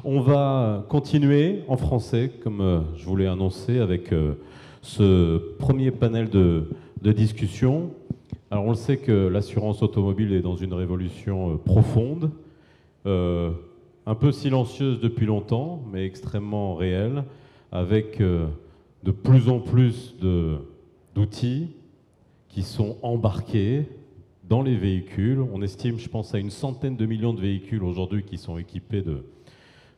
On va continuer en français, comme je vous l'ai annoncé, avec ce premier panel de discussion. Alors on le sait que l'assurance automobile est dans une révolution profonde, un peu silencieuse depuis longtemps, mais extrêmement réelle, avec de plus en plus d'outils qui sont embarqués dans les véhicules. On estime, je pense, à une centaine de millions de véhicules aujourd'hui qui sont équipés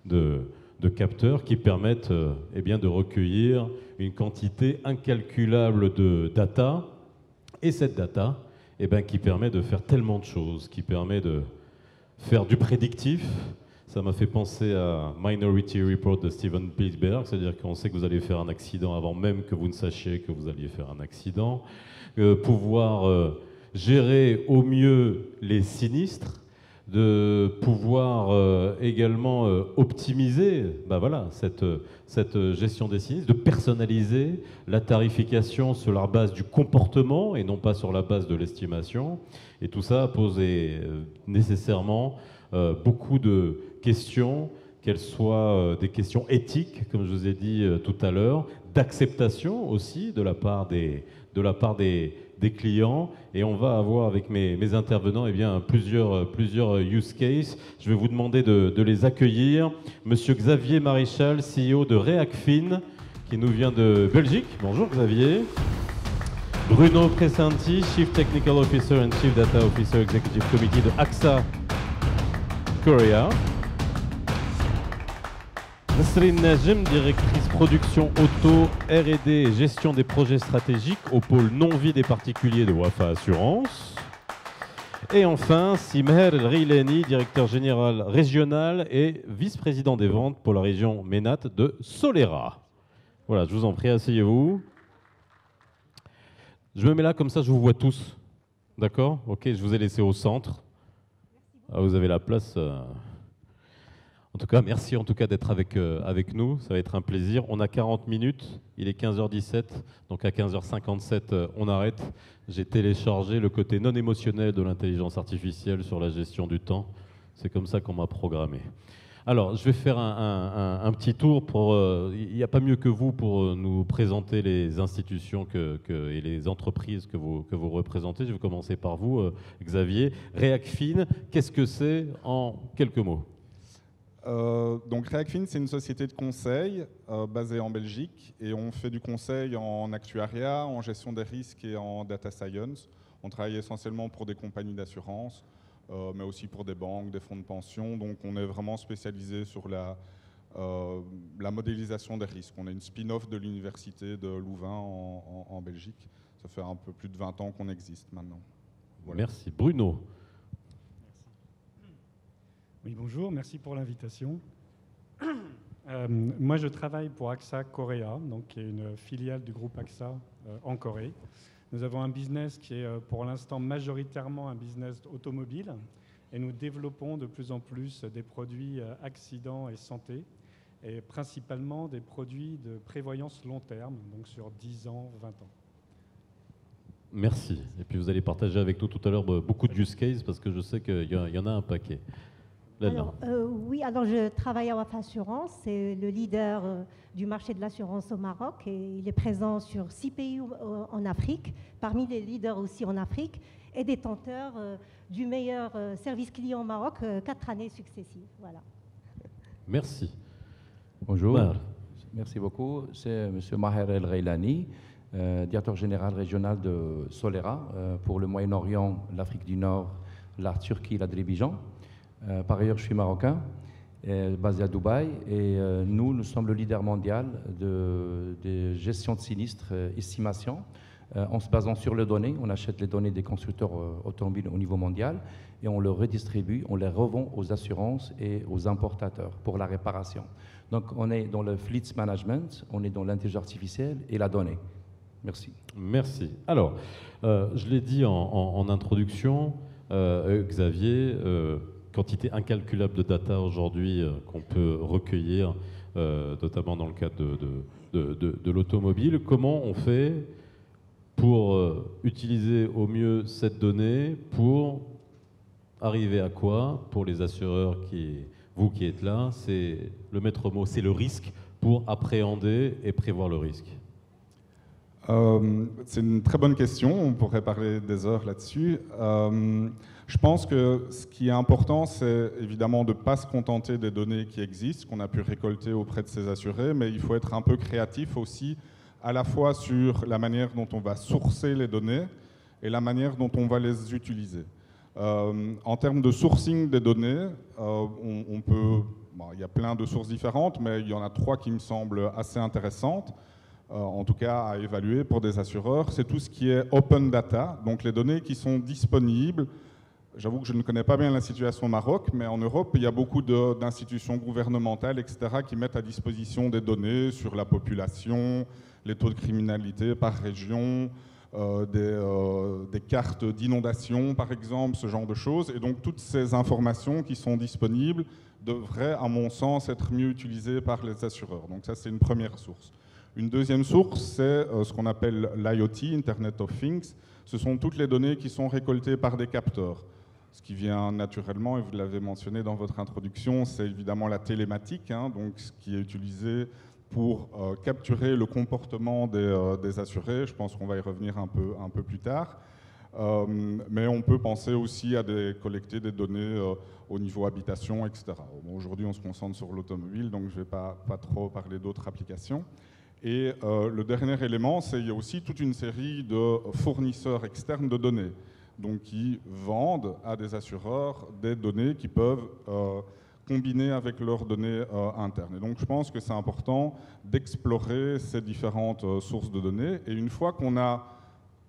de capteurs qui permettent eh bien, de recueillir une quantité incalculable de data. Et cette data eh bien, qui permet de faire tellement de choses, qui permet de faire du prédictif. Ça m'a fait penser à Minority Report de Steven Spielberg, c'est-à-dire qu'on sait que vous allez faire un accident avant même que vous ne sachiez que vous alliez faire un accident. Pouvoir gérer au mieux les sinistres, de pouvoir également optimiser voilà, cette gestion des sinistres, de personnaliser la tarification sur la base du comportement et non pas sur la base de l'estimation. Et tout ça a posé nécessairement beaucoup de questions, qu'elles soient des questions éthiques, comme je vous ai dit tout à l'heure, d'acceptation aussi de la part des clients, et on va avoir avec mes intervenants eh bien, plusieurs use cases. Je vais vous demander de les accueillir. Monsieur Xavier Maréchal, CEO de Reacfin, qui nous vient de Belgique. Bonjour Xavier. Bruno Crescenti, Chief Technical Officer and Chief Data Officer Executive Committee de AXA Korea. Nasrine Najem, directrice production auto, R&D et gestion des projets stratégiques au pôle non-vie des particuliers de Wafa Assurance. Et enfin, Simher El Reilani, directeur général régional et vice-président des ventes pour la région MENAT de Solera. Voilà, je vous en prie, asseyez-vous. Je me mets là, comme ça je vous vois tous. D'accord? Ok, je vous ai laissé au centre. Ah, vous avez la place. En tout cas, merci en tout cas d'être avec nous. Ça va être un plaisir. On a 40 minutes. Il est 15h17. Donc à 15h57, on arrête. J'ai téléchargé le côté non émotionnel de l'intelligence artificielle sur la gestion du temps. C'est comme ça qu'on m'a programmé. Alors, je vais faire un petit tour. Il n'y a pas mieux que vous pour nous présenter les institutions et les entreprises que vous représentez. Je vais commencer par vous, Xavier. Reacfin, qu'est-ce que c'est en quelques mots? Donc Reacfin, c'est une société de conseil basée en Belgique, et on fait du conseil en actuariat, en gestion des risques et en data science. On travaille essentiellement pour des compagnies d'assurance, mais aussi pour des banques, des fonds de pension. Donc on est vraiment spécialisé sur la modélisation des risques. On est une spin-off de l'université de Louvain en Belgique. Ça fait un peu plus de 20 ans qu'on existe maintenant. Voilà. Merci. Bruno. Oui, bonjour, merci pour l'invitation. Moi, je travaille pour AXA Korea, donc, qui est une filiale du groupe AXA en Corée. Nous avons un business qui est pour l'instant majoritairement un business automobile, et nous développons de plus en plus des produits accidents et santé, et principalement des produits de prévoyance long terme, donc sur 10 ans, 20 ans. Merci. Et puis vous allez partager avec nous tout à l'heure beaucoup de use cases, parce que je sais qu'il y en a un paquet. Alors, oui, alors je travaille à Wafa Assurance, c'est le leader du marché de l'assurance au Maroc, et il est présent sur 6 pays en Afrique, parmi les leaders aussi en Afrique, et détenteur du meilleur service client au Maroc 4 années successives. Voilà. Merci. Bonjour, merci beaucoup. C'est M. Maher El Reilani, directeur général régional de Solera pour le Moyen-Orient, l'Afrique du Nord, la Turquie, l'Azerbaïdjan. Par ailleurs, je suis marocain, basé à Dubaï, et nous sommes le leader mondial de gestion de sinistres, estimation, en se basant sur les données. On achète les données des constructeurs automobiles au niveau mondial et on les redistribue, on les revend aux assurances et aux importateurs pour la réparation. Donc on est dans le fleet management, on est dans l'intelligence artificielle et la donnée. Merci. Merci. Alors, je l'ai dit en introduction, Xavier, quantité incalculable de data aujourd'hui qu'on peut recueillir, notamment dans le cadre de l'automobile. Comment on fait pour utiliser au mieux cette donnée pour arriver à quoi pour les assureurs qui vous qui êtes là, c'est le maître mot, c'est le risque pour appréhender et prévoir le risque. C'est une très bonne question, on pourrait parler des heures là-dessus. Je pense que ce qui est important, c'est évidemment de ne pas se contenter des données qui existent, qu'on a pu récolter auprès de ces assurés, mais il faut être un peu créatif aussi, à la fois sur la manière dont on va sourcer les données et la manière dont on va les utiliser. En termes de sourcing des données, on peut, il y a plein de sources différentes, mais il y en a 3 qui me semblent assez intéressantes. En tout cas à évaluer pour des assureurs, c'est tout ce qui est open data, donc les données qui sont disponibles. J'avoue que je ne connais pas bien la situation au Maroc, mais en Europe, il y a beaucoup d'institutions gouvernementales, etc., qui mettent à disposition des données sur la population, les taux de criminalité par région, des cartes d'inondation, par exemple, ce genre de choses. Et donc, toutes ces informations qui sont disponibles devraient, à mon sens, être mieux utilisées par les assureurs. Donc ça, c'est une première source. Une deuxième source, c'est ce qu'on appelle l'IoT, Internet of Things. Ce sont toutes les données qui sont récoltées par des capteurs. Ce qui vient naturellement, et vous l'avez mentionné dans votre introduction, c'est évidemment la télématique, donc ce qui est utilisé pour capturer le comportement des assurés. Je pense qu'on va y revenir un peu plus tard. Mais on peut penser aussi à collecter des données au niveau habitation, etc. Bon, aujourd'hui, on se concentre sur l'automobile, donc je ne vais pas trop parler d'autres applications. Et le dernier élément, c'est qu'il y a aussi toute une série de fournisseurs externes de données, donc qui vendent à des assureurs des données qui peuvent combiner avec leurs données internes. Et donc je pense que c'est important d'explorer ces différentes sources de données. Et une fois qu'on a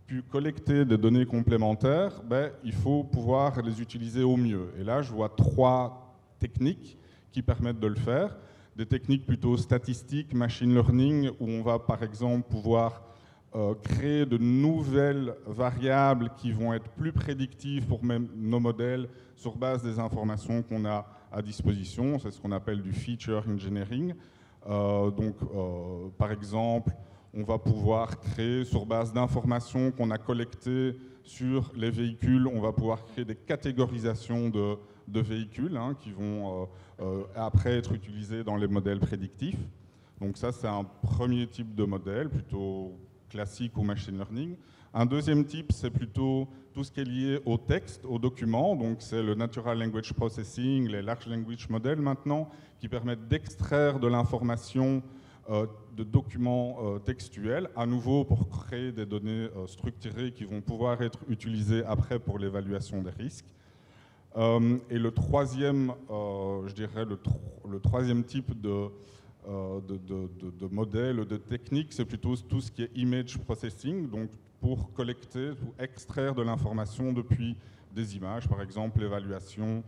pu collecter des données complémentaires, il faut pouvoir les utiliser au mieux. Et là, je vois 3 techniques qui permettent de le faire. Des techniques plutôt statistiques, machine learning, où on va par exemple pouvoir créer de nouvelles variables qui vont être plus prédictives pour même nos modèles sur base des informations qu'on a à disposition. C'est ce qu'on appelle du feature engineering. Par exemple, on va pouvoir créer sur base d'informations qu'on a collectées sur les véhicules, on va pouvoir créer des catégorisations de véhicules qui vont après être utilisés dans les modèles prédictifs. Donc ça, c'est un premier type de modèle, plutôt classique ou machine learning. Un deuxième type, c'est plutôt tout ce qui est lié au texte, aux documents. Donc c'est le Natural Language Processing, les Large Language Models maintenant, qui permettent d'extraire de l'information de documents textuels, à nouveau pour créer des données structurées qui vont pouvoir être utilisées après pour l'évaluation des risques. Et le troisième, je dirais, le troisième type de modèle, de technique, c'est plutôt tout ce qui est image processing, donc pour collecter ou extraire de l'information depuis des images, par exemple l'évaluation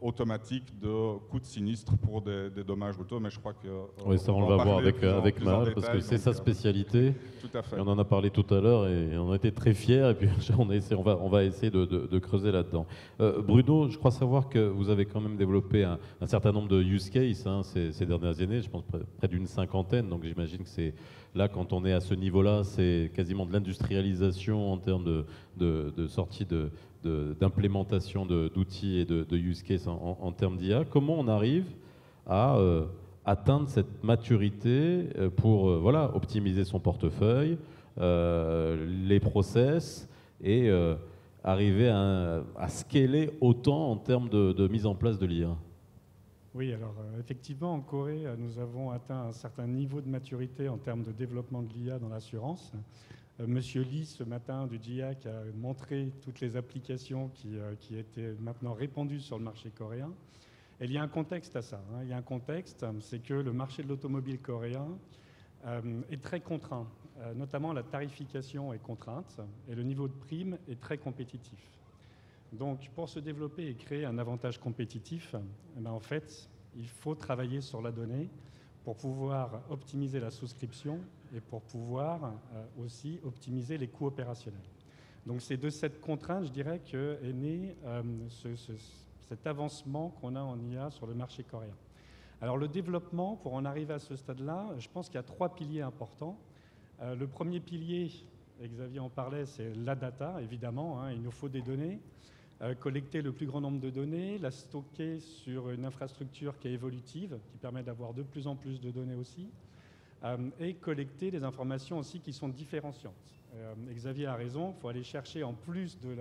automatique de coûts de sinistre pour des dommages auto, mais je crois que... oui, ça on va voir avec Maher, parce que c'est sa spécialité. Tout à fait. Et on en a parlé tout à l'heure et on a été très fiers, et puis on va essayer de creuser là-dedans. Bruno, je crois savoir que vous avez quand même développé un certain nombre de use cases ces dernières années, je pense près d'une 50aine, donc j'imagine que c'est là, quand on est à ce niveau-là, c'est quasiment de l'industrialisation en termes de sortie d'implémentation d'outils et de use case en termes d'IA. Comment on arrive à atteindre cette maturité pour optimiser son portefeuille, les process et arriver à scaler autant en termes de mise en place de l'IA? Oui, alors effectivement, en Corée, nous avons atteint un certain niveau de maturité en termes de développement de l'IA dans l'assurance. Monsieur Lee, ce matin, du GIAC, a montré toutes les applications qui étaient maintenant répandues sur le marché coréen. Et il y a un contexte à ça. Il y a un contexte, c'est que le marché de l'automobile coréen est très contraint. Notamment, la tarification est contrainte et le niveau de prime est très compétitif. Donc, pour se développer et créer un avantage compétitif, en fait, il faut travailler sur la donnée pour pouvoir optimiser la souscription et pour pouvoir aussi optimiser les coûts opérationnels. Donc, c'est de cette contrainte, je dirais, qu'est né cet avancement qu'on a en IA sur le marché coréen. Alors, le développement, pour en arriver à ce stade-là, je pense qu'il y a 3 piliers importants. Le premier pilier, et Xavier en parlait, c'est la data, évidemment. Il nous faut des données. collecter le plus grand nombre de données, la stocker sur une infrastructure qui est évolutive, qui permet d'avoir de plus en plus de données aussi, et collecter des informations aussi qui sont différenciantes. Xavier a raison, il faut aller chercher en plus de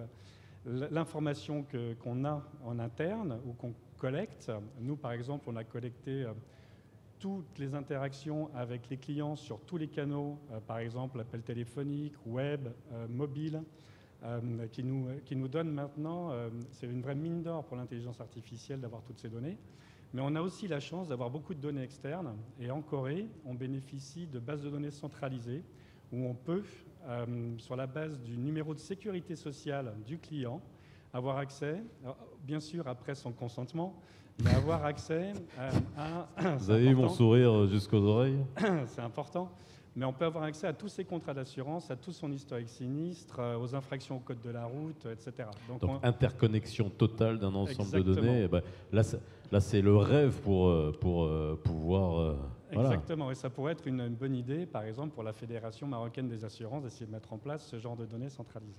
l'information qu'on a en interne ou qu'on collecte. Nous, par exemple, on a collecté toutes les interactions avec les clients sur tous les canaux, par exemple appels téléphoniques, web, mobile, qui nous donne maintenant, c'est une vraie mine d'or pour l'intelligence artificielle d'avoir toutes ces données. Mais on a aussi la chance d'avoir beaucoup de données externes. Et en Corée, on bénéficie de bases de données centralisées où on peut, sur la base du numéro de sécurité sociale du client, avoir accès, bien sûr après son consentement, mais avoir accès à... Vous avez eu mon sourire jusqu'aux oreilles? C'est important. Mais on peut avoir accès à tous ses contrats d'assurance, à tout son historique sinistre, aux infractions au code de la route, etc. Donc interconnexion totale d'un ensemble de données. Et ben, là, c'est le rêve pour pouvoir... Exactement, voilà. Et ça pourrait être une bonne idée, par exemple, pour la Fédération marocaine des assurances, d'essayer de mettre en place ce genre de données centralisées.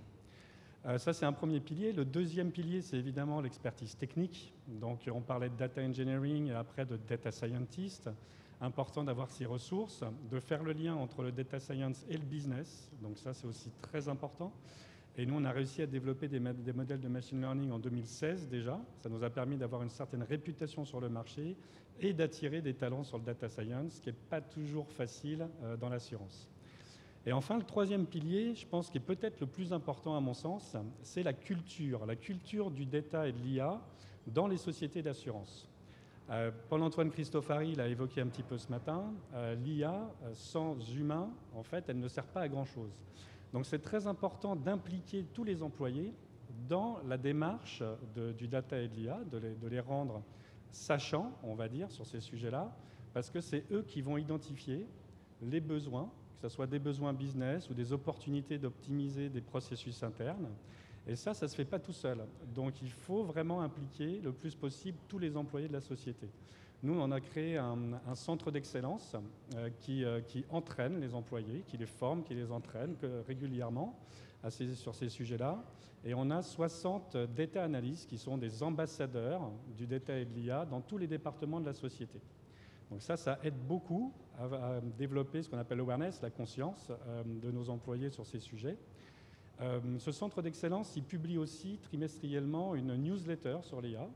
Ça, c'est un premier pilier. Le deuxième pilier, c'est évidemment l'expertise technique. Donc, on parlait de data engineering et après de data scientist. Important d'avoir ces ressources, de faire le lien entre le data science et le business. Donc ça, c'est aussi très important. Et nous, on a réussi à développer des modèles de machine learning en 2016 déjà. Ça nous a permis d'avoir une certaine réputation sur le marché et d'attirer des talents sur le data science, ce qui n'est pas toujours facile dans l'assurance. Et enfin, le troisième pilier, je pense, qui est peut-être le plus important à mon sens, c'est la culture du data et de l'IA dans les sociétés d'assurance. Paul-Antoine Cristofari l'a évoqué un petit peu ce matin, l'IA sans humain, en fait, elle ne sert pas à grand-chose. Donc c'est très important d'impliquer tous les employés dans la démarche du data et de l'IA, de les rendre sachants, on va dire, sur ces sujets-là, parce que c'est eux qui vont identifier les besoins, que ce soit des besoins business ou des opportunités d'optimiser des processus internes. Et ça ne se fait pas tout seul. Donc il faut vraiment impliquer le plus possible tous les employés de la société. Nous, on a créé un centre d'excellence qui entraîne les employés, qui les forme, qui les entraîne régulièrement sur ces sujets-là. Et on a 60 data analysts qui sont des ambassadeurs du data et de l'IA dans tous les départements de la société. Donc ça aide beaucoup à développer ce qu'on appelle l'awareness, la conscience de nos employés sur ces sujets. Ce centre d'excellence, il publie aussi trimestriellement une newsletter sur l'IA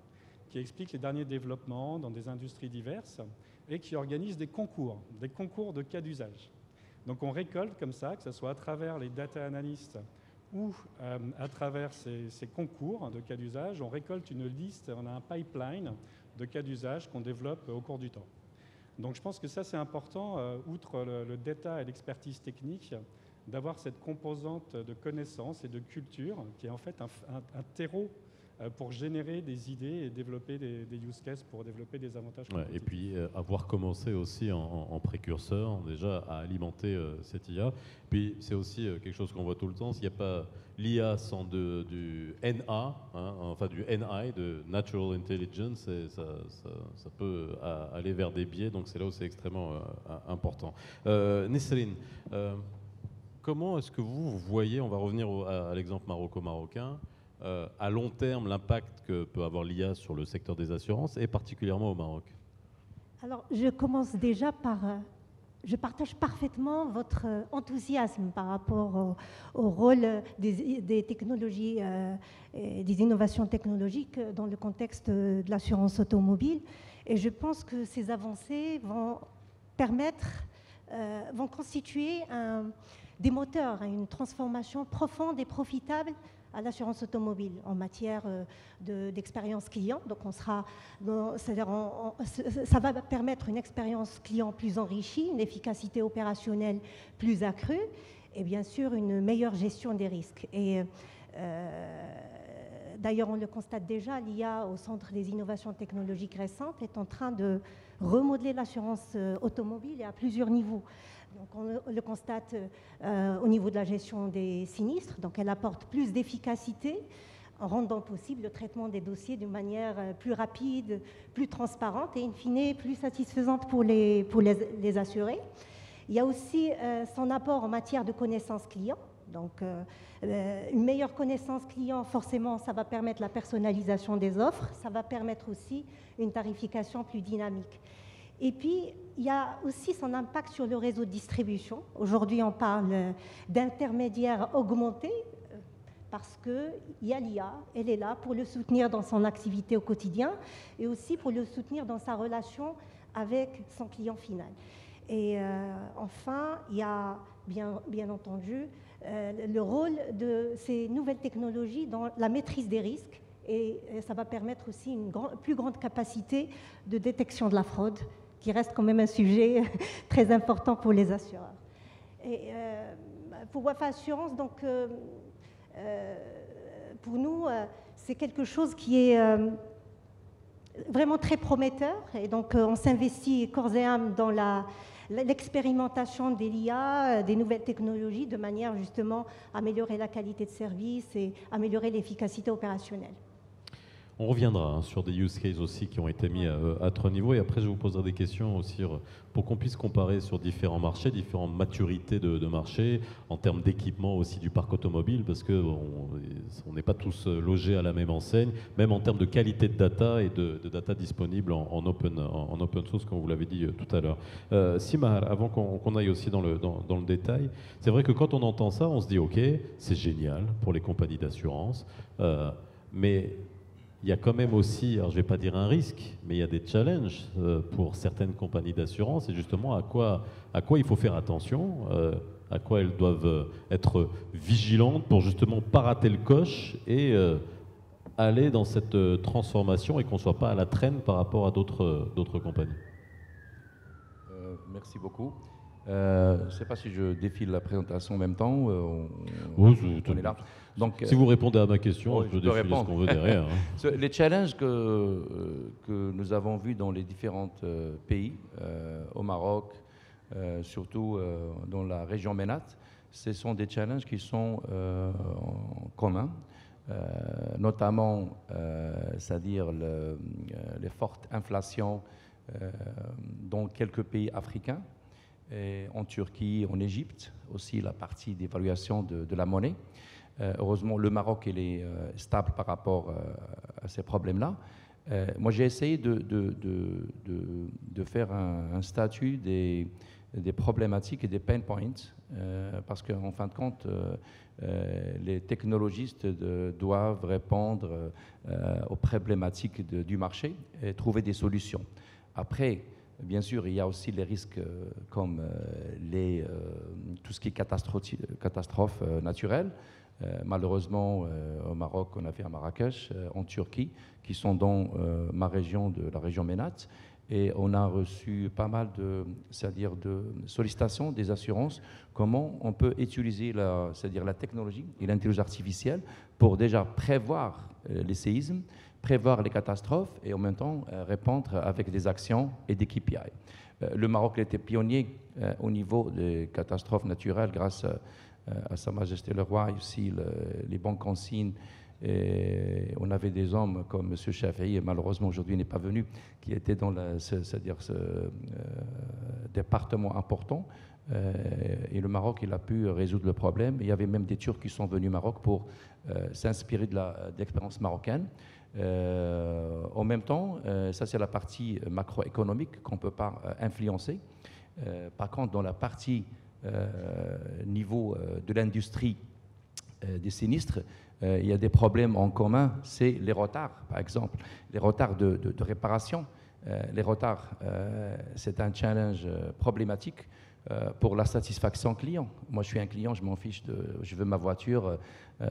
qui explique les derniers développements dans des industries diverses et qui organise des concours de cas d'usage. Donc on récolte comme ça, que ce soit à travers les data analysts ou à travers ces concours de cas d'usage, on récolte une liste, on a un pipeline de cas d'usage qu'on développe au cours du temps. Donc je pense que ça c'est important, outre le data et l'expertise technique, d'avoir cette composante de connaissances et de culture qui est en fait un terreau pour générer des idées et développer des use cases pour développer des avantages compétitifs. Et puis avoir commencé aussi en précurseur déjà à alimenter cette IA. Puis c'est aussi quelque chose qu'on voit tout le temps, s'il n'y a pas l'IA sans du NA, enfin du NI, de Natural Intelligence, ça peut aller vers des biais, donc c'est là où c'est extrêmement important. Nesrine, comment est-ce que vous voyez, on va revenir à l'exemple maroco-marocain, à long terme, l'impact que peut avoir l'IA sur le secteur des assurances, et particulièrement au Maroc? Alors, je commence déjà par... je partage parfaitement votre enthousiasme par rapport au rôle des technologies, et des innovations technologiques dans le contexte de l'assurance automobile. Et je pense que ces avancées vont constituer des moteurs à une transformation profonde et profitable à l'assurance automobile en matière d'expérience client. Donc ça va permettre une expérience client plus enrichie, une efficacité opérationnelle plus accrue et bien sûr une meilleure gestion des risques. Et d'ailleurs, on le constate déjà, l'IA au centre des innovations technologiques récentes est en train de remodeler l'assurance automobile et à plusieurs niveaux. Donc on le constate au niveau de la gestion des sinistres, donc elle apporte plus d'efficacité en rendant possible le traitement des dossiers d'une manière plus rapide, plus transparente et in fine plus satisfaisante pour les assurés. Il y a aussi son apport en matière de connaissances clients. Donc, une meilleure connaissance client, forcément, ça va permettre la personnalisation des offres, ça va permettre aussi une tarification plus dynamique. Et puis, il y a aussi son impact sur le réseau de distribution. Aujourd'hui, on parle d'intermédiaires augmentés parce qu'il y a l'IA, elle est là pour le soutenir dans son activité au quotidien et aussi pour le soutenir dans sa relation avec son client final. Et enfin, il y a bien entendu le rôle de ces nouvelles technologies dans la maîtrise des risques et ça va permettre aussi une plus grande capacité de détection de la fraude, qui reste quand même un sujet très important pour les assureurs. Et pour Wafa Assurance, donc, pour nous, c'est quelque chose qui est vraiment très prometteur. Et donc, on s'investit corps et âme dans l'expérimentation des l'IA, des nouvelles technologies, de manière justement à améliorer la qualité de service et améliorer l'efficacité opérationnelle. On reviendra sur des use cases aussi qui ont été mis à votre niveau et après je vous poserai des questions aussi pour qu'on puisse comparer sur différents marchés, différentes maturités de marché, en termes d'équipement aussi du parc automobile parce qu'on n'est pas tous logés à la même enseigne, même en termes de qualité de data et de data disponible en open source comme vous l'avez dit tout à l'heure. Simar, avant qu'on aille aussi dans le détail, c'est vrai que quand on entend ça, on se dit ok, c'est génial pour les compagnies d'assurance, mais il y a quand même aussi, alors je ne vais pas dire un risque, mais il y a des challenges pour certaines compagnies d'assurance et justement à quoi il faut faire attention, à quoi elles doivent être vigilantes pour justement pas rater le coche et aller dans cette transformation et qu'on ne soit pas à la traîne par rapport à d'autres compagnies. Merci beaucoup. Je ne sais pas si je défile la présentation en même temps. Oui, on est là. Donc, si vous répondez à ma question, oui, je peux défiler ce qu'on veut derrière. Hein. Les challenges que nous avons vus dans les différents pays, au Maroc, surtout dans la région MENAT, ce sont des challenges qui sont communs, notamment, c'est-à-dire les fortes inflations dans quelques pays africains. Et en Turquie, en Égypte, aussi la partie d'évaluation de la monnaie. Heureusement, le Maroc il est stable par rapport à ces problèmes-là. Moi, j'ai essayé de faire un statut des problématiques et des pain points, parce qu'en fin de compte, les technologistes doivent répondre aux problématiques du marché et trouver des solutions. Après, bien sûr, il y a aussi les risques comme tout ce qui est catastrophe naturelle. Malheureusement, au Maroc, on a fait à Marrakech, en Turquie, qui sont dans ma région, la région MENAT. Et on a reçu pas mal de sollicitations des assurances, comment on peut utiliser la technologie et l'intelligence artificielle pour déjà prévoir les séismes, prévoir les catastrophes et en même temps répondre avec des actions et des KPI. Le Maroc était pionnier au niveau des catastrophes naturelles grâce à Sa Majesté le Roi et aussi les banques consignes. Et on avait des hommes comme M. Chafi'i, et malheureusement aujourd'hui n'est pas venu, qui était dans ce département important. Et le Maroc, il a pu résoudre le problème. Il y avait même des Turcs qui sont venus au Maroc pour s'inspirer de l'expérience marocaine. En même temps, ça c'est la partie macroéconomique qu'on ne peut pas influencer. Par contre, dans la partie niveau de l'industrie des sinistres, il y a des problèmes en commun, c'est les retards, par exemple, les retards de réparation. Les retards, c'est un challenge problématique pour la satisfaction client. Moi, je suis un client, je m'en fiche, je veux ma voiture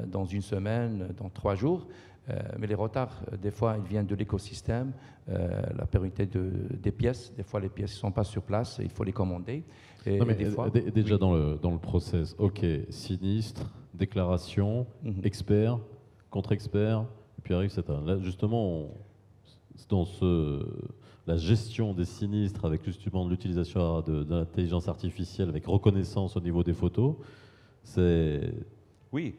dans une semaine, dans 3 jours. Mais les retards, des fois, ils viennent de l'écosystème, la pérennité des pièces. Des fois, les pièces ne sont pas sur place, il faut les commander. Et, non, mais des fois, déjà oui. dans le process, ok, sinistre, déclaration, expert, contre-expert, et puis arrive cette... Là, justement, dans la gestion des sinistres avec justement l'utilisation de l'intelligence artificielle avec reconnaissance au niveau des photos, c'est Oui,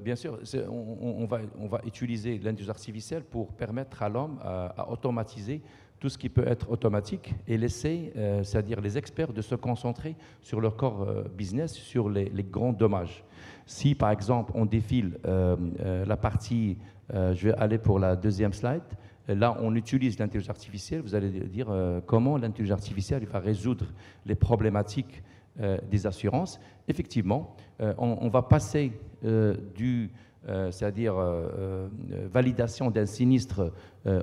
bien sûr. On va utiliser l'intelligence artificielle pour permettre à l'homme à automatiser tout ce qui peut être automatique et laisser, c'est-à-dire les experts, de se concentrer sur leur core business, sur les grands dommages. Si, par exemple, on défile la partie, je vais aller pour la deuxième slide, là, on utilise l'intelligence artificielle. Vous allez dire comment l'intelligence artificielle va résoudre les problématiques des assurances. Effectivement, on va passer c'est-à-dire validation d'un sinistre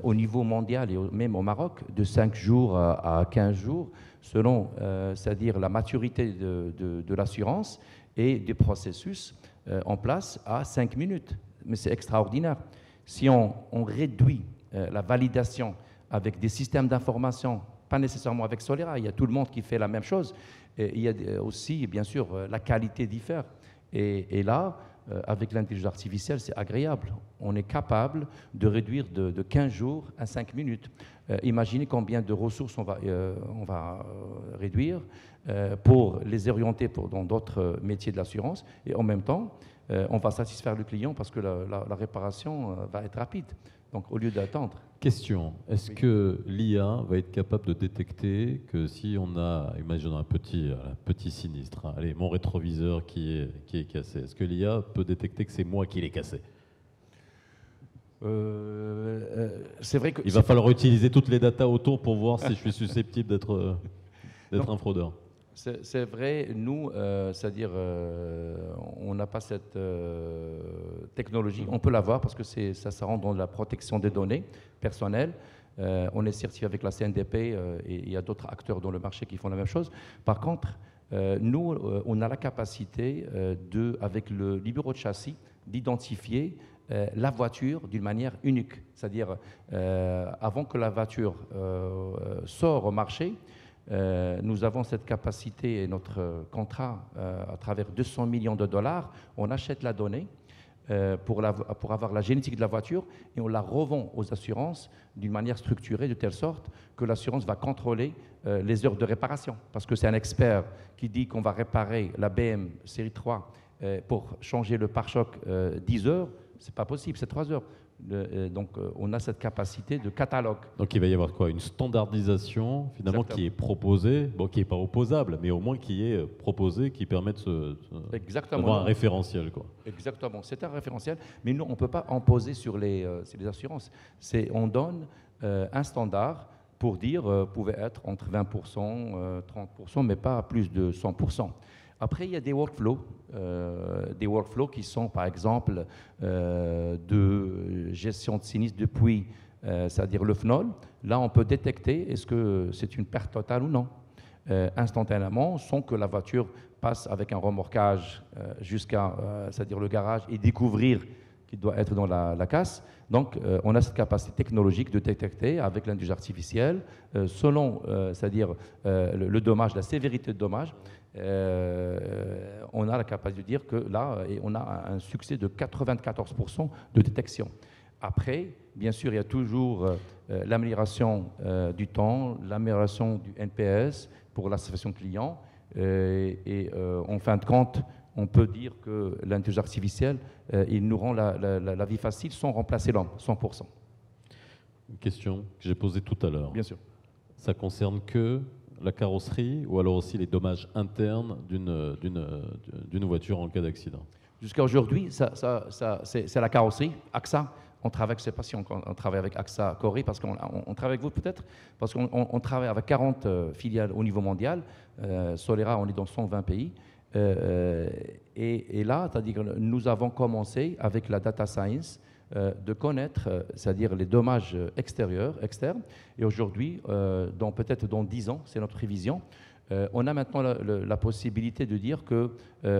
au niveau mondial et même au Maroc, de 5 jours à 15 jours, selon c'est-à-dire la maturité de l'assurance et du processus en place à 5 minutes. Mais c'est extraordinaire. Si on réduit la validation avec des systèmes d'information, pas nécessairement avec Solera, il y a tout le monde qui fait la même chose, et il y a aussi, bien sûr, la qualité diffère. Et là, avec l'intelligence artificielle, c'est agréable. On est capable de réduire de 15 jours à 5 minutes. Imaginez combien de ressources on va réduire pour les orienter dans d'autres métiers de l'assurance. Et en même temps, on va satisfaire le client parce que la réparation va être rapide. Donc, au lieu d'attendre. Question, est-ce que l'IA va être capable de détecter que si on a, imaginons un petit sinistre, allez, mon rétroviseur qui est cassé, est-ce que l'IA peut détecter que c'est moi qui l'ai cassé? C'est vrai que... Il va falloir utiliser toutes les datas autour pour voir si je suis susceptible d'être un fraudeur. C'est vrai, nous, c'est-à-dire, on n'a pas cette technologie. On peut l'avoir parce que ça rentre dans la protection des données personnelles. On est certifié avec la CNDP et il y a d'autres acteurs dans le marché qui font la même chose. Par contre, nous, on a la capacité, avec le bureau de châssis, d'identifier la voiture d'une manière unique. C'est-à-dire, avant que la voiture sorte au marché, nous avons cette capacité et notre contrat à travers 200 millions de dollars, on achète la donnée pour avoir la génétique de la voiture et on la revend aux assurances d'une manière structurée de telle sorte que l'assurance va contrôler les heures de réparation. Parce que c'est un expert qui dit qu'on va réparer la BM série 3 pour changer le pare-choc 10 heures, c'est pas possible, c'est 3 heures. Donc, on a cette capacité de catalogue. Donc, il va y avoir quoi? Une standardisation, finalement, Exactement. qui est proposée, bon, qui n'est pas opposable, mais au moins qui est proposée, qui permet d'avoir un référentiel, quoi. Exactement, c'est un référentiel, mais nous, on ne peut pas imposer sur les assurances. On donne un standard pour dire pouvait être entre 20%, 30%, mais pas plus de 100%. Après, il y a des workflows qui sont, par exemple, de gestion de sinistre depuis, c'est-à-dire le FNOL. Là, on peut détecter est-ce que c'est une perte totale ou non, instantanément, sans que la voiture passe avec un remorquage jusqu'à, c'est-à-dire le garage, et découvrir qu'il doit être dans la casse. Donc, on a cette capacité technologique de détecter avec l'intelligence artificielle, selon, c'est-à-dire le dommage, la sévérité de dommage. On a la capacité de dire que là, on a un succès de 94% de détection. Après, bien sûr, il y a toujours l'amélioration du temps, l'amélioration du NPS pour la satisfaction client. En fin de compte, on peut dire que l'intelligence artificielle, il nous rend la vie facile sans remplacer l'homme, 100%. Une question que j'ai posée tout à l'heure. Bien sûr. Ça concerne que la carrosserie ou alors aussi les dommages internes d'une voiture en cas d'accident? Jusqu'à aujourd'hui, c'est la carrosserie. AXA, on travaille, je ne sais pas si on travaille avec AXA Corée, parce qu'on travaille avec vous peut-être, parce qu'on travaille avec 40 filiales au niveau mondial. Solera, on est dans 120 pays. Et là, c'est-à-dire que nous avons commencé avec la data science de connaître, c'est-à-dire les dommages externes. Et aujourd'hui, peut-être dans 10 ans, c'est notre prévision, on a maintenant la possibilité de dire que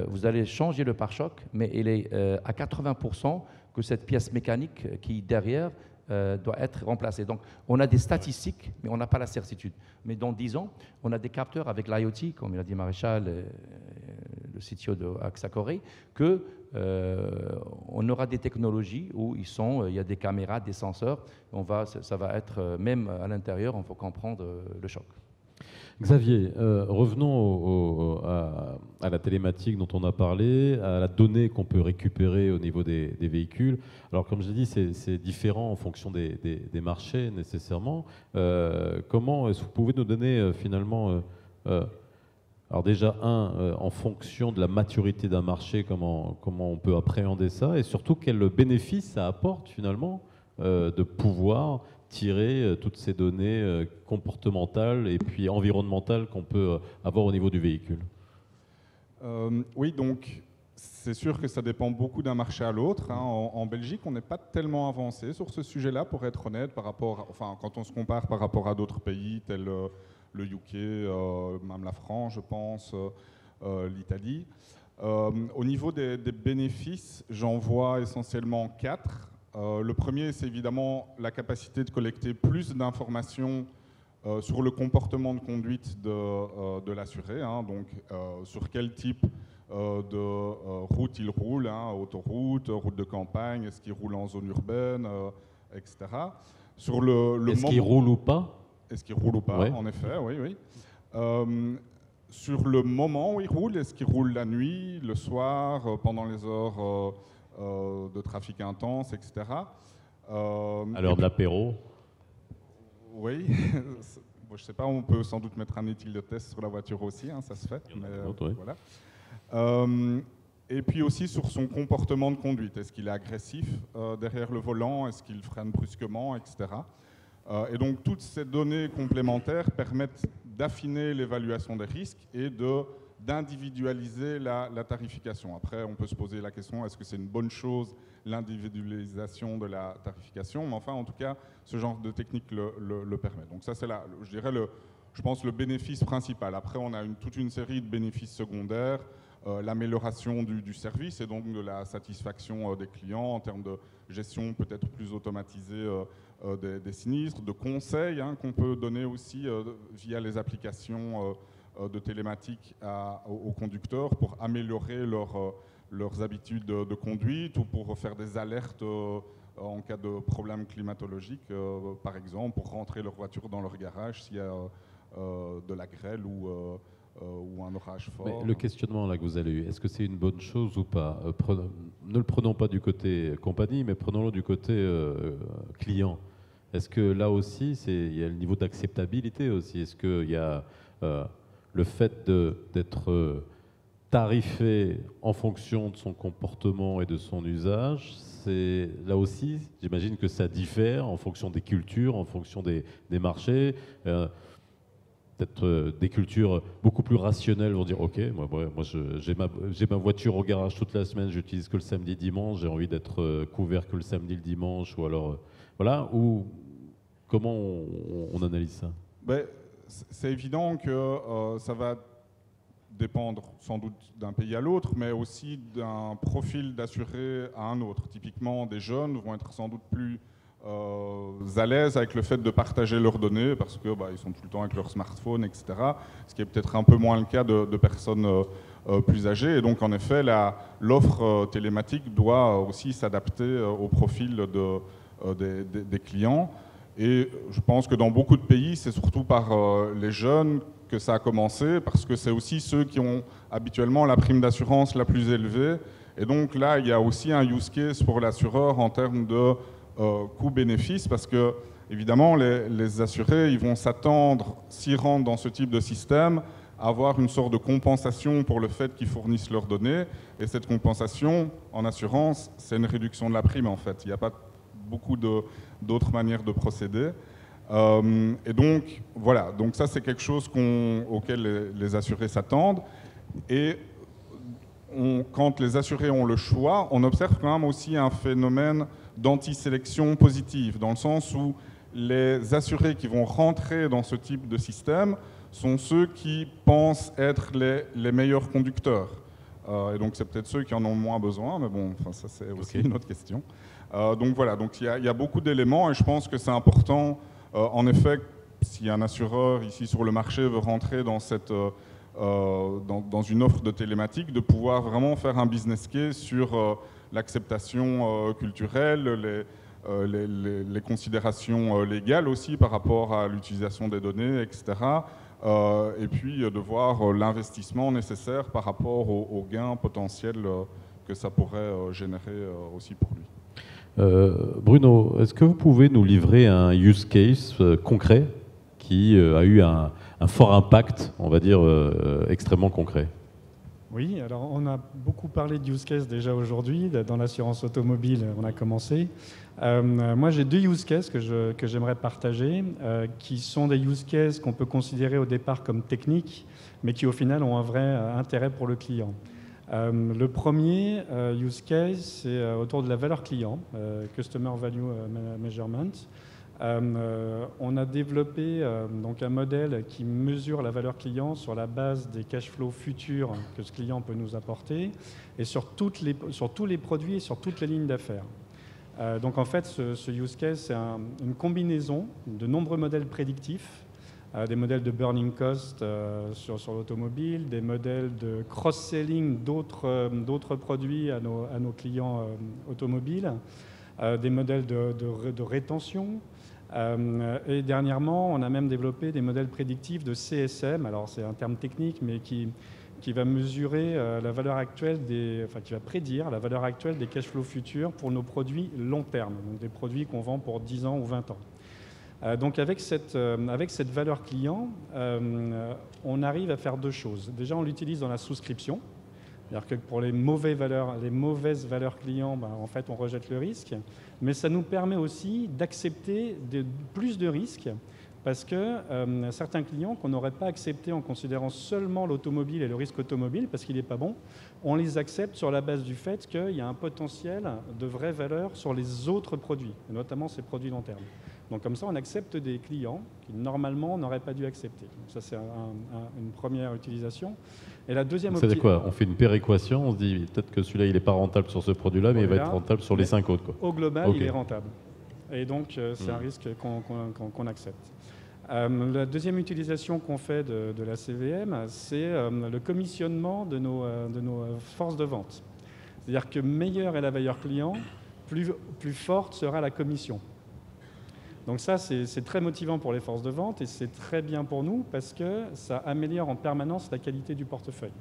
vous allez changer le pare-choc, mais il est à 80% que cette pièce mécanique qui derrière doit être remplacée. Donc, on a des statistiques, mais on n'a pas la certitude. Mais dans 10 ans, on a des capteurs avec l'IoT, comme il a dit Maréchal, le CTO de AXA Corée, on aura des technologies où il y a des caméras, des senseurs. Ça va être, même à l'intérieur, on faut comprendre le choc. Xavier, revenons à la télématique dont on a parlé, à la donnée qu'on peut récupérer au niveau des véhicules. Alors, comme je l'ai dit, c'est différent en fonction des marchés nécessairement. Comment est-ce que vous pouvez nous donner finalement, alors déjà en fonction de la maturité d'un marché, comment on peut appréhender ça, et surtout quel bénéfice ça apporte finalement de pouvoir tirer toutes ces données comportementales et puis environnementales qu'on peut avoir au niveau du véhicule. Oui, donc c'est sûr que ça dépend beaucoup d'un marché à l'autre. Hein. En Belgique, on n'est pas tellement avancé sur ce sujet-là, pour être honnête, quand on se compare par rapport à d'autres pays tels le UK, même la France, je pense, l'Italie. Au niveau des bénéfices, j'en vois essentiellement 4. Le premier, c'est évidemment la capacité de collecter plus d'informations sur le comportement de conduite de l'assuré, hein, donc sur quel type de route il roule, hein, autoroute, route de campagne, est-ce qu'il roule en zone urbaine, etc. Est-ce qu'il roule ou pas? Est-ce qu'il roule ou pas, ouais. En effet, oui. Sur le moment où il roule, est-ce qu'il roule la nuit, le soir, pendant les heures de trafic intense, etc. À l'heure de l'apéro? Oui, bon, je ne sais pas, on peut sans doute mettre un éthyle de test sur la voiture aussi, hein, ça se fait. Mais, voilà. Et puis aussi sur son comportement de conduite. Est-ce qu'il est agressif derrière le volant? Est-ce qu'il freine brusquement, etc. Et donc toutes ces données complémentaires permettent d'affiner l'évaluation des risques et d'individualiser la tarification. Après, on peut se poser la question, est-ce que c'est une bonne chose, l'individualisation de la tarification? Mais enfin, en tout cas, ce genre de technique le permet. Donc ça, c'est je dirais, je pense, le bénéfice principal. Après, on a toute une série de bénéfices secondaires, l'amélioration du service et donc de la satisfaction des clients en termes de gestion peut-être plus automatisée des sinistres, de conseils hein, qu'on peut donner aussi via les applications de télématique aux conducteurs pour améliorer leurs habitudes de conduite ou pour faire des alertes en cas de problème climatologique, par exemple, pour rentrer leur voiture dans leur garage s'il y a de la grêle ou un orage fort. Mais le questionnement là que vous avez eu, est-ce que c'est une bonne chose ou pas? Ne le prenons pas du côté compagnie, mais prenons-le du côté client. Est-ce que là aussi, il y a le niveau d'acceptabilité aussi? Est-ce qu'il y a le fait d'être tarifé en fonction de son comportement et de son usage? Là aussi, j'imagine que ça diffère en fonction des cultures, en fonction des marchés. Peut-être des cultures beaucoup plus rationnelles vont dire ok, moi j'ai ma voiture au garage toute la semaine, j'utilise que le samedi dimanche, j'ai envie d'être couvert que le samedi le dimanche, ou alors voilà, ou comment on analyse ça? C'est évident que ça va dépendre sans doute d'un pays à l'autre, mais aussi d'un profil d'assuré à un autre. Typiquement, des jeunes vont être sans doute plus à l'aise avec le fait de partager leurs données parce que ils sont tout le temps avec leur smartphone, etc. Ce qui est peut-être un peu moins le cas de personnes plus âgées. Et donc, en effet, l'offre télématique doit aussi s'adapter au profil des clients. Et je pense que dans beaucoup de pays, c'est surtout par les jeunes que ça a commencé, parce que c'est aussi ceux qui ont habituellement la prime d'assurance la plus élevée. Et donc là, il y a aussi un use case pour l'assureur en termes de coût-bénéfice, parce que évidemment les assurés ils vont s'attendre, s'ils rentrent dans ce type de système, à avoir une sorte de compensation pour le fait qu'ils fournissent leurs données, et cette compensation en assurance c'est une réduction de la prime en fait, il n'y a pas beaucoup d'autres manières de procéder, et donc voilà, donc ça c'est quelque chose auquel les assurés s'attendent, et quand les assurés ont le choix, on observe quand même aussi un phénomène d'anti-sélection positive, dans le sens où les assurés qui vont rentrer dans ce type de système sont ceux qui pensent être les meilleurs conducteurs. Et donc c'est peut-être ceux qui en ont moins besoin, mais bon, enfin, ça c'est aussi une autre question. Donc voilà, donc il y a beaucoup d'éléments et je pense que c'est important, en effet, si un assureur ici sur le marché veut rentrer dans dans une offre de télématique, de pouvoir vraiment faire un business case sur l'acceptation culturelle, les considérations légales aussi par rapport à l'utilisation des données, etc. et puis de voir l'investissement nécessaire par rapport aux gains potentiels que ça pourrait générer aussi pour lui. Bruno, est-ce que vous pouvez nous livrer un use case concret qui a eu un fort impact, on va dire, extrêmement concret? Oui, alors on a beaucoup parlé de use case déjà aujourd'hui. Dans l'assurance automobile, on a commencé. Moi, j'ai 2 use cases que j'aimerais partager, qui sont des use cases qu'on peut considérer au départ comme techniques, mais qui au final ont un vrai intérêt pour le client. Le premier use case, c'est autour de la valeur client, Customer Value Measurement. On a développé donc un modèle qui mesure la valeur client sur la base des cash flows futurs que ce client peut nous apporter et sur tous les produits et sur toutes les lignes d'affaires. Donc en fait, ce use case, c'est une combinaison de nombreux modèles prédictifs, des modèles de burning cost sur l'automobile, des modèles de cross-selling d'autres produits à nos clients automobiles, des modèles de rétention. Et dernièrement, on a même développé des modèles prédictifs de CSM. Alors c'est un terme technique, mais qui va mesurer la valeur actuelle qui va prédire la valeur actuelle des cash flows futurs pour nos produits long terme, donc des produits qu'on vend pour 10 ans ou 20 ans. Donc avec cette valeur client, on arrive à faire 2 choses. Déjà, on l'utilise dans la souscription. C'est-à-dire que pour les mauvaises valeurs clients, en fait, on rejette le risque. Mais ça nous permet aussi d'accepter plus de risques parce que certains clients qu'on n'aurait pas acceptés en considérant seulement l'automobile et le risque automobile parce qu'il n'est pas bon, on les accepte sur la base du fait qu'il y a un potentiel de vraie valeur sur les autres produits, notamment ces produits long terme. Donc comme ça, on accepte des clients qui normalement n'auraient pas dû accepter. Donc ça, c'est une première utilisation. Et la deuxième c'est quoi? On fait une péréquation, on se dit peut-être que celui-là, il n'est pas rentable sur ce produit-là, mais il va être rentable sur les 5 autres, quoi. Au global, il est rentable. Et donc, c'est un risque qu'on accepte. La deuxième utilisation qu'on fait de la CVM, c'est le commissionnement de nos forces de vente. C'est-à-dire que meilleure est la valeur client, plus forte sera la commission. Donc ça, c'est très motivant pour les forces de vente et c'est très bien pour nous parce que ça améliore en permanence la qualité du portefeuille.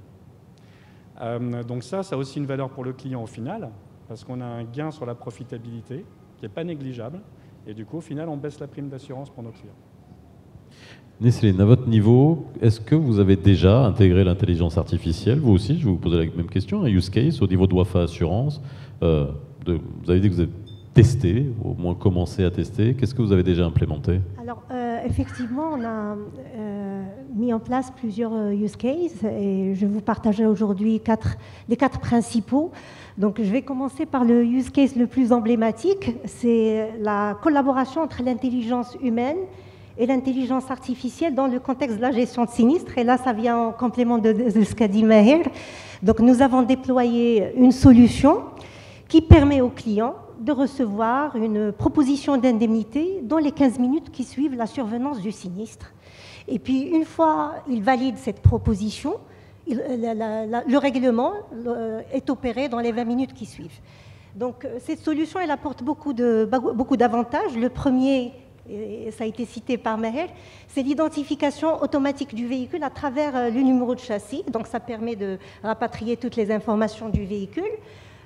Donc ça a aussi une valeur pour le client au final parce qu'on a un gain sur la profitabilité qui n'est pas négligeable et du coup, au final, on baisse la prime d'assurance pour nos clients. Nestlé, à votre niveau, est-ce que vous avez déjà intégré l'intelligence artificielle? Vous aussi, je vais vous poser la même question, un use case au niveau de Wafa Assurance. Vous avez dit que vous avez testé, au moins commencé à tester. Qu'est-ce que vous avez déjà implémenté? Alors, effectivement, on a mis en place plusieurs use cases et je vais vous partager aujourd'hui les 4 principaux. Donc, je vais commencer par le use case le plus emblématique. C'est la collaboration entre l'intelligence humaine et l'intelligence artificielle dans le contexte de la gestion de sinistres. Et là, ça vient en complément de ce qu'a dit Maher. Donc, nous avons déployé une solution qui permet aux clients de recevoir une proposition d'indemnité dans les 15 minutes qui suivent la survenance du sinistre. Et puis, une fois ils valident cette proposition, le règlement est opéré dans les 20 minutes qui suivent. Donc, cette solution, elle apporte beaucoup d'avantages. Le premier, et ça a été cité par Maher, c'est l'identification automatique du véhicule à travers le numéro de châssis. Donc, ça permet de rapatrier toutes les informations du véhicule.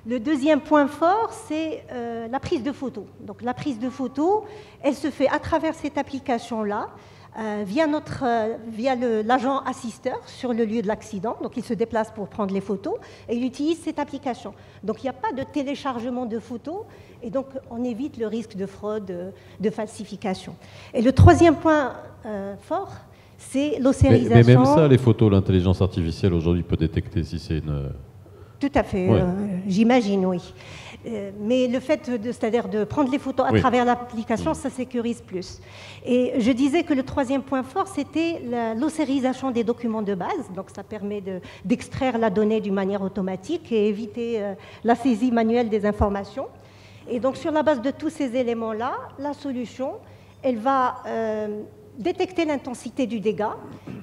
Le deuxième point fort, c'est la prise de photo. Donc la prise de photo, elle se fait à travers cette application-là, via l'agent assisteur sur le lieu de l'accident. Donc il se déplace pour prendre les photos et il utilise cette application. Donc il n'y a pas de téléchargement de photos et donc on évite le risque de fraude, de falsification. Et le troisième point fort, c'est l'océanisation. Mais même ça, les photos, l'intelligence artificielle aujourd'hui peut détecter si c'est une... Tout à fait, ouais. J'imagine, oui. Mais le fait c'est-à-dire de prendre les photos à travers l'application, ça sécurise plus. Et je disais que le troisième point fort, c'était l'océanisation des documents de base. Donc ça permet d'extraire la donnée d'une manière automatique et éviter la saisie manuelle des informations. Et donc sur la base de tous ces éléments-là, la solution, elle va détecter l'intensité du dégât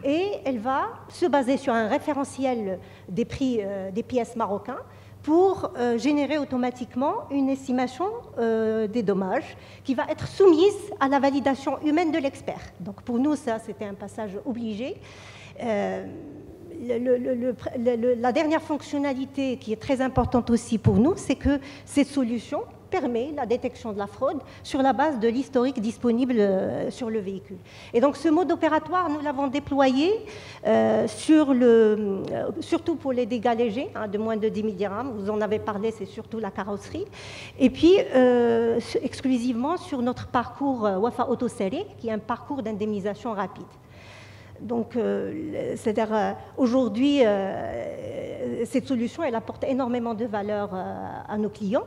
et elle va se baser sur un référentiel des prix des pièces marocains pour générer automatiquement une estimation des dommages qui va être soumise à la validation humaine de l'expert. Donc pour nous, ça, c'était un passage obligé. La dernière fonctionnalité qui est très importante aussi pour nous, c'est que cette solution permet la détection de la fraude sur la base de l'historique disponible sur le véhicule. Et donc ce mode opératoire, nous l'avons déployé surtout pour les dégâts légers, de moins de 10 000 dirhams. Vous en avez parlé, c'est surtout la carrosserie. Et puis exclusivement sur notre parcours Wafa Auto Serré, qui est un parcours d'indemnisation rapide. Donc, c'est-à-dire aujourd'hui, cette solution, elle apporte énormément de valeur à nos clients.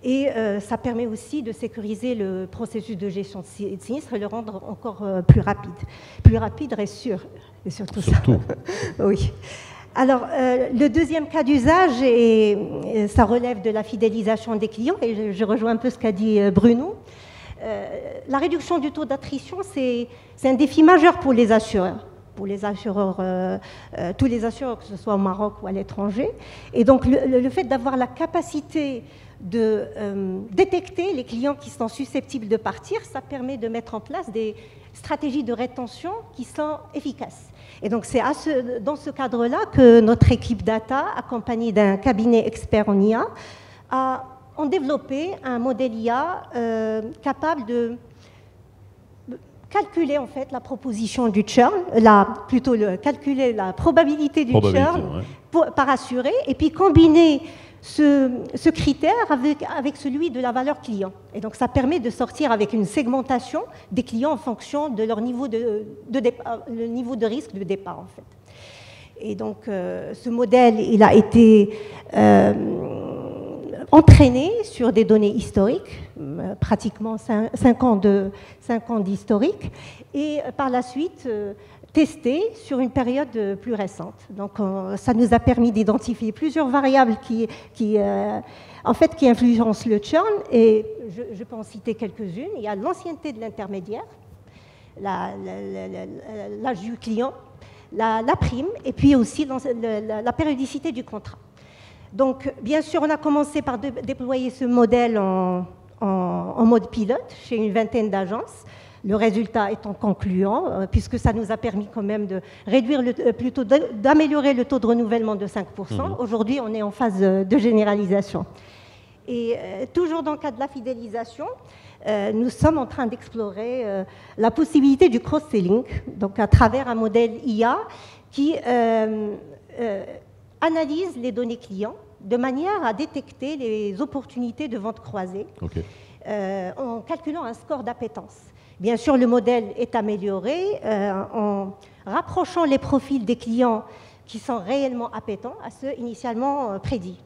Et ça permet aussi de sécuriser le processus de gestion de sinistre et le rendre encore plus rapide et sûr. Et surtout. Ça. Oui. Alors, le deuxième cas d'usage, et ça relève de la fidélisation des clients, et je rejoins un peu ce qu'a dit Bruno. La réduction du taux d'attrition, c'est un défi majeur pour les assureurs. Pour les assureurs, tous les assureurs, que ce soit au Maroc ou à l'étranger. Et donc, le fait d'avoir la capacité de détecter les clients qui sont susceptibles de partir, ça permet de mettre en place des stratégies de rétention qui sont efficaces. Et donc, c'est dans ce cadre-là que notre équipe data, accompagnée d'un cabinet expert en IA, ont développé un modèle IA capable de calculer en fait la proposition du churn, calculer la probabilité du churn par assuré, et puis combiner ce critère avec celui de la valeur client. Et donc ça permet de sortir avec une segmentation des clients en fonction de leur niveau le niveau de risque de départ en fait. Et donc ce modèle, il a été entraîné sur des données historiques, pratiquement 5 ans d'historique, et par la suite testé sur une période plus récente. Donc ça nous a permis d'identifier plusieurs variables qui influencent le churn, et je peux en citer quelques-unes. Il y a l'ancienneté de l'intermédiaire, l'âge du client, la prime, et puis aussi la périodicité du contrat. Donc, bien sûr, on a commencé par déployer ce modèle en mode pilote chez une vingtaine d'agences. Le résultat étant concluant, puisque ça nous a permis quand même de réduire, d'améliorer le taux de renouvellement de 5%. Aujourd'hui, on est en phase de généralisation. Et toujours dans le cadre de la fidélisation, nous sommes en train d'explorer la possibilité du cross-selling, donc à travers un modèle IA qui analyse les données clients de manière à détecter les opportunités de vente croisée en calculant un score d'appétence. Bien sûr, le modèle est amélioré en rapprochant les profils des clients qui sont réellement appétents à ceux initialement prédits.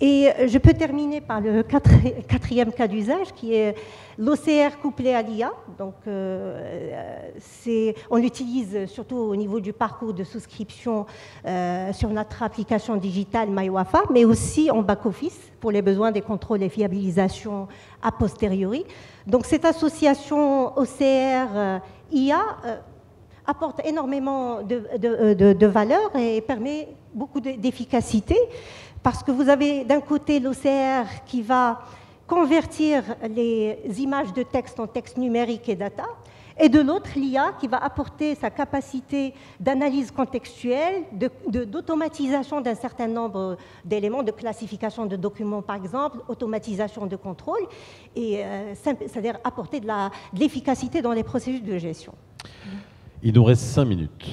Et je peux terminer par le quatrième cas d'usage qui est l'OCR couplé à l'IA. Donc, on l'utilise surtout au niveau du parcours de souscription sur notre application digitale MyWafa, mais aussi en back-office pour les besoins des contrôles et fiabilisation a posteriori. Donc, cette association OCR-IA apporte énormément de valeur et permet beaucoup d'efficacité. Parce que vous avez d'un côté l'OCR qui va convertir les images de texte en texte numérique et data, et de l'autre l'IA qui va apporter sa capacité d'analyse contextuelle, d'automatisation d'un certain nombre d'éléments, de classification de documents par exemple, automatisation de contrôle, et c'est-à-dire apporter de l'efficacité dans les processus de gestion. Il nous reste 5 minutes.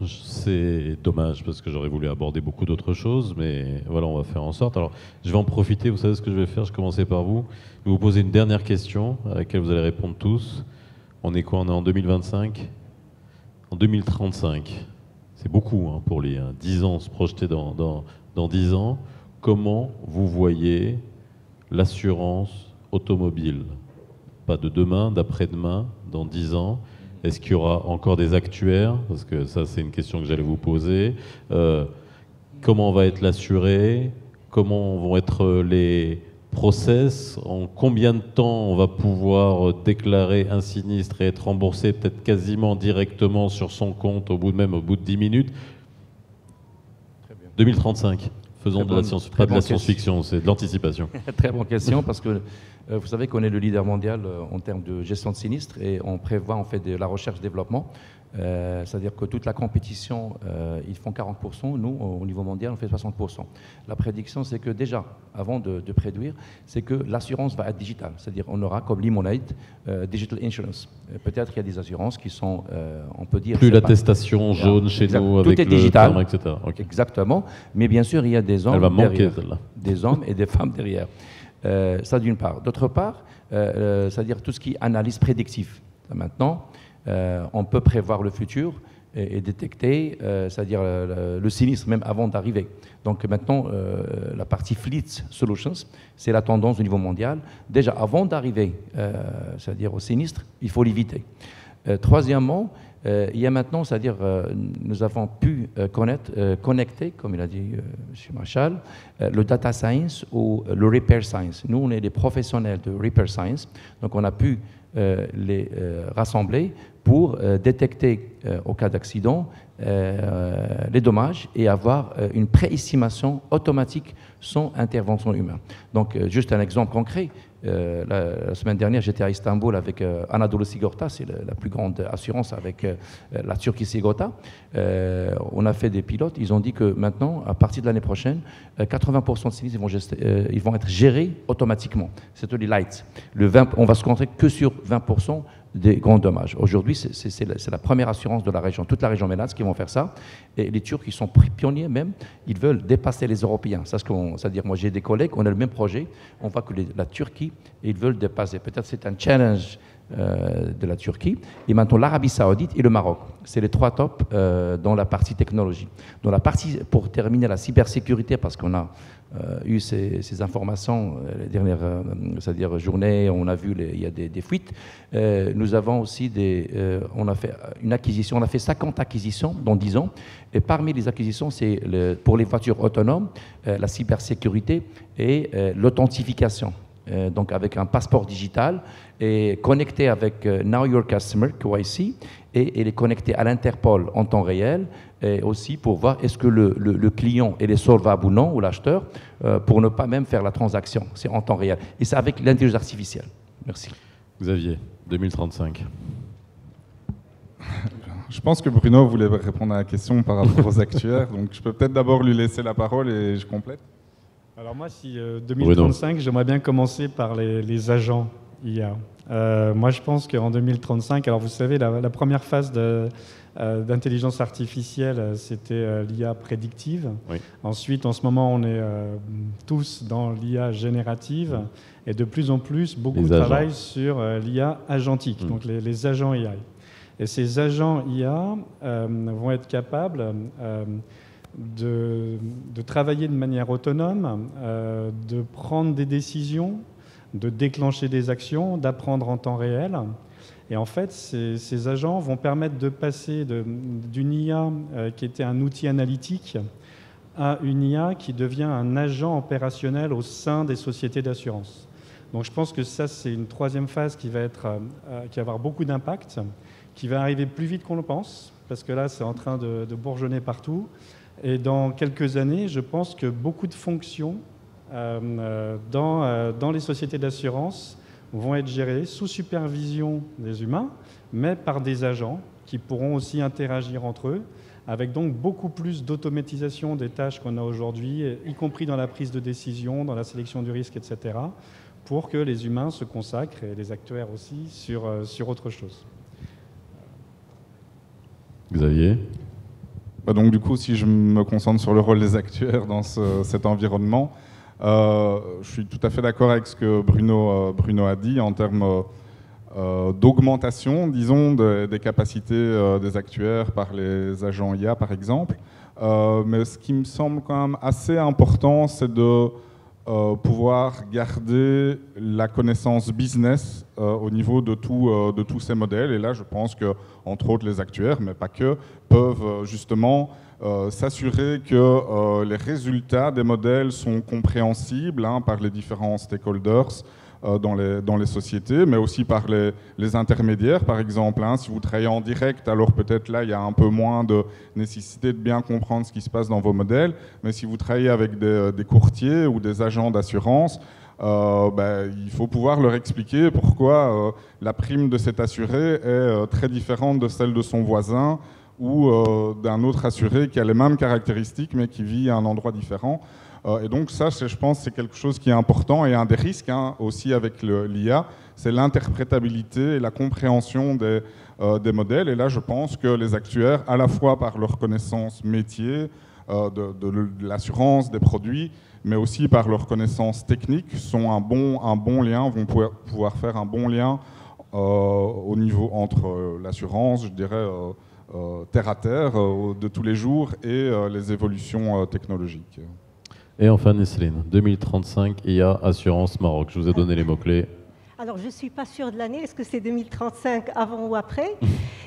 C'est dommage parce que j'aurais voulu aborder beaucoup d'autres choses, mais voilà, on va faire en sorte. Alors, je vais en profiter, vous savez ce que je vais faire, je vais commencer par vous. Je vais vous poser une dernière question à laquelle vous allez répondre tous. On est quoi? On est en 2025? En 2035. C'est beaucoup hein, pour les 10 ans, se projeter dans 10 ans. Comment vous voyez l'assurance automobile? Pas de demain, d'après-demain, dans 10 ans. Est-ce qu'il y aura encore des actuaires? Parce que ça, c'est une question que j'allais vous poser. Comment va être l'assuré? Comment vont être les process? En combien de temps on va pouvoir déclarer un sinistre et être remboursé peut-être quasiment directement sur son compte au bout de 10 minutes? Très bien. 2035. Faisons de la science, pas de la science-fiction, c'est de l'anticipation. Très bonne question, parce que vous savez qu'on est le leader mondial en termes de gestion de sinistres et on prévoit en fait de la recherche-développement. C'est-à-dire que toute la compétition, ils font 40%, nous, au niveau mondial, on fait 60%. La prédiction, c'est que déjà, avant de prédire, c'est que l'assurance va être digitale. C'est-à-dire on aura comme Lemonade, Digital Insurance. Peut-être qu'il y a des assurances qui sont, on peut dire... Plus l'attestation jaune chez nous, avec tout est le digital, terme, etc. Okay. Exactement. Mais bien sûr, il y a des hommes Elle va manquer, derrière. celle-là. Des hommes et des femmes derrière. Ça d'une part. D'autre part, c'est-à-dire tout ce qui est analyse prédictive. Maintenant, on peut prévoir le futur et détecter, c'est-à-dire le sinistre même avant d'arriver. Donc maintenant, la partie Fleet Solutions, c'est la tendance au niveau mondial. Déjà, avant d'arriver, c'est-à-dire au sinistre, il faut l'éviter. Troisièmement, il y a maintenant, c'est-à-dire nous avons pu connecter, comme il a dit M. Marshall, le data science ou le repair science. Nous, on est des professionnels de repair science, donc on a pu les rassembler pour détecter au cas d'accident les dommages et avoir une préestimation automatique sans intervention humaine. Donc juste un exemple concret, la semaine dernière j'étais à Istanbul avec Anadolu Sigorta, c'est la plus grande assurance avec la Turquie Sigorta. On a fait des pilotes, ils ont dit que maintenant, à partir de l'année prochaine, 80% de sinistres ils vont être gérés automatiquement. C'est les lights. On va se concentrer que sur 20% des grands dommages. Aujourd'hui, c'est la première assurance de la région, toute la région MENAS qui vont faire ça. Et les Turcs, ils sont pionniers même, ils veulent dépasser les Européens. C'est-à-dire, moi j'ai des collègues, on a le même projet, on voit que la Turquie, ils veulent dépasser. Peut-être c'est un challenge de la Turquie. Et maintenant, l'Arabie Saoudite et le Maroc. C'est les trois tops dans la partie technologie. Dans la partie, pour terminer, la cybersécurité, parce qu'on a eu ces informations les dernières c'est-à-dire journées, on a vu il y a des fuites. Nous avons aussi on a fait une acquisition, on a fait 50 acquisitions dans 10 ans. Et parmi les acquisitions, c'est pour les voitures autonomes, la cybersécurité et l'authentification. Donc avec un passeport digital et connecté avec Know Your Customer, KYC, et il est connecté à l'Interpol en temps réel, et aussi pour voir est-ce que le client est solvable ou non, ou l'acheteur, pour ne pas même faire la transaction. C'est en temps réel. Et c'est avec l'intelligence artificielle. Merci. Xavier, 2035. Je pense que Bruno voulait répondre à la question par rapport aux actuaires, donc je peux peut-être d'abord lui laisser la parole et je complète. Alors moi, si 2035, j'aimerais bien commencer par les agents IA. Moi, je pense qu'en 2035, alors vous savez, la première phase d'intelligence artificielle, c'était l'IA prédictive. Oui. Ensuite, en ce moment, on est tous dans l'IA générative et de plus en plus, beaucoup travaillent sur l'IA agentique, donc les agents AI. Et ces agents IA vont être capables de travailler de manière autonome, de prendre des décisions, de déclencher des actions, d'apprendre en temps réel. Et en fait, ces agents vont permettre de passer d'une IA qui était un outil analytique à une IA qui devient un agent opérationnel au sein des sociétés d'assurance. Donc je pense que ça, c'est une troisième phase qui va avoir beaucoup d'impact, qui va arriver plus vite qu'on le pense, parce que là, c'est en train de bourgeonner partout. Et dans quelques années, je pense que beaucoup de fonctions dans les sociétés d'assurance vont être gérées sous supervision des humains, mais par des agents qui pourront aussi interagir entre eux, avec donc beaucoup plus d'automatisation des tâches qu'on a aujourd'hui, y compris dans la prise de décision, dans la sélection du risque, etc., pour que les humains se consacrent, et les actuaires aussi, sur autre chose. Xavier ? Donc du coup, si je me concentre sur le rôle des actuaires dans cet environnement, je suis tout à fait d'accord avec ce que Bruno a dit en termes d'augmentation, disons, des capacités des actuaires par les agents IA, par exemple. Mais ce qui me semble quand même assez important, c'est de pouvoir garder la connaissance business au niveau de tous ces modèles. Et là, je pense que, entre autres, les actuaires, mais pas que, peuvent justement s'assurer que les résultats des modèles sont compréhensibles par les différents stakeholders, dans les sociétés, mais aussi par les intermédiaires, par exemple. Si vous travaillez en direct, alors peut-être là, il y a un peu moins de nécessité de bien comprendre ce qui se passe dans vos modèles, mais si vous travaillez avec des courtiers ou des agents d'assurance, il faut pouvoir leur expliquer pourquoi la prime de cet assuré est très différente de celle de son voisin ou d'un autre assuré qui a les mêmes caractéristiques mais qui vit à un endroit différent. Et donc ça, je pense, c'est quelque chose qui est important et un des risques aussi avec l'IA, c'est l'interprétabilité et la compréhension des modèles. Et là, je pense que les actuaires, à la fois par leur connaissance métier, de l'assurance, des produits, mais aussi par leur connaissance technique, sont un bon lien, vont pouvoir faire un bon lien au niveau entre l'assurance, je dirais, terre à terre, de tous les jours, et les évolutions technologiques. Et enfin, Nesrine, 2035, IA, Assurance Maroc. Je vous ai donné les mots-clés. Alors, je ne suis pas sûre de l'année, est-ce que c'est 2035 avant ou après?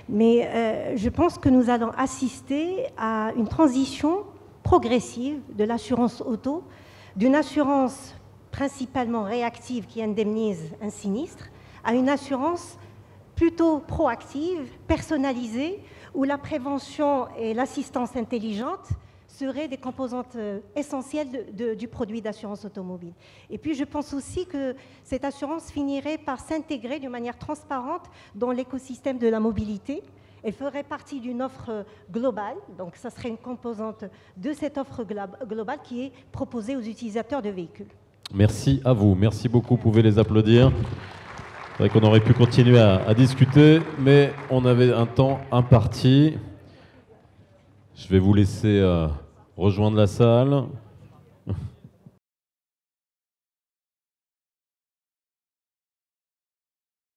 Mais je pense que nous allons assister à une transition progressive de l'assurance auto, d'une assurance principalement réactive qui indemnise un sinistre, à une assurance plutôt proactive, personnalisée, où la prévention et l'assistance intelligente seraient des composantes essentielles du produit d'assurance automobile. Et puis je pense aussi que cette assurance finirait par s'intégrer d'une manière transparente dans l'écosystème de la mobilité. Elle ferait partie d'une offre globale, donc ça serait une composante de cette offre globale qui est proposée aux utilisateurs de véhicules. Merci à vous, merci beaucoup, vous pouvez les applaudir. C'est vrai qu'on aurait pu continuer à discuter, mais on avait un temps imparti. Je vais vous laisser rejoindre la salle.